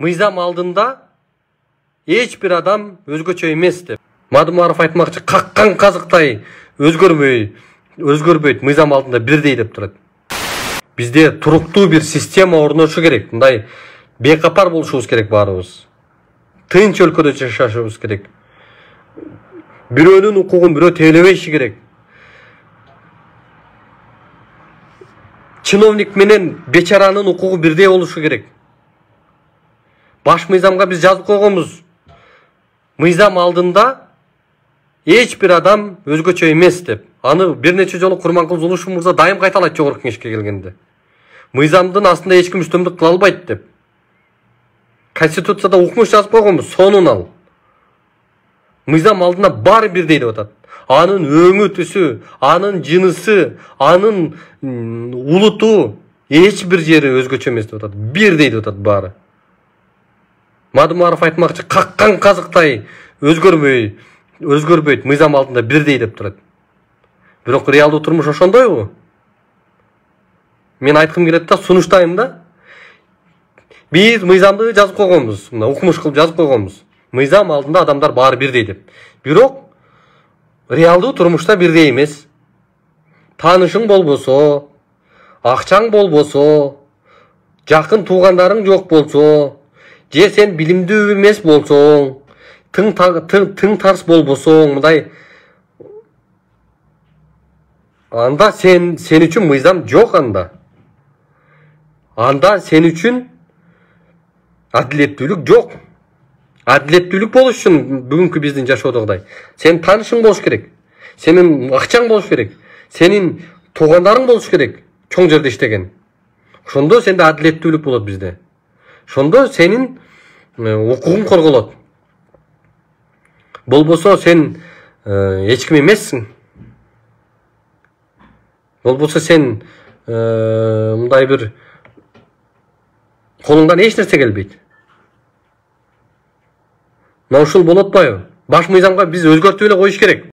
Мыйзам алдында эч бир адам өзгөчө эмес деп. Мадумаров айтмакчы, каккан казыктай өзгөрбөйт, мыйзам алдында бирдей деп турат. Бизде туруктуу бир система орношу керек. Мындай бекапар болушубуз керек баарыбыз. Тынч өлкөдө жашашыбыз керек. Бирөөнүн укугун бирөө тейлебеши керек. Чиновник менен бечаранын укугу бирдей болушу керек. Баш мыйзамга биз жазып койгонбуз. Мыйзам алдында эч бир адам өзгөчө эмес деп. Аны бир нече жолу Курманкул Зулушев мырза дайым кайталайт жогорку кеңешке келгенде. Мыйзамдын астында эч ким үстөмдүк кыла албайт деп. Конституцияда укмуш жазып койгонбуз, сонун ал. Мыйзам алдында баары бирдей деп атат. Анын өңү түсү, анын жынысы, анын улуту эч бир жери өзгөчө эмес деп атат. Бирдей деп атат баары. Мадумаров айтмакчы, каккан казыктай өзгөрбөйт, мыйзам алдында бирдей деп турат. Бирок реалдуу турмуш ошондойбу? Мен айткым келет да, сунуштайм да. Биз мыйзамды жазып койгонбуз, мына укмуш кылып жазып койгонбуз. Мыйзам алдында адамдар баары бирдей деп. Бирок реалдуу турмушта бирдей эмес. Таанышың болбосо, акчаң болбосо, жакын туугандарың жок болсо, же сен билимдүү эмес болсоң, тың тарс болбосоң, мындай анда сен үчүн мыйзам жок анда. Анда сен үчүн адилеттүүлүк жок. Адилеттүүлүк болуш үчүн бүгүнкү биздин жашоодогудай сен таанышың болуш керек. Сенин акчаң болуш керек. Сенин туугандарың болуш керек. Чоң жерде иштеген. Ошондо сенде адилеттүүлүк болот бизде. Ошондо сенин укугуң корголот. Болбосо сен эч ким эмессиң. Болбосо сен мындай бир колуңдан эч нерсе келбейт. Мына ушул болот атпайбы? Баш мыйзамга биз өзгөртүп эле коюш керек.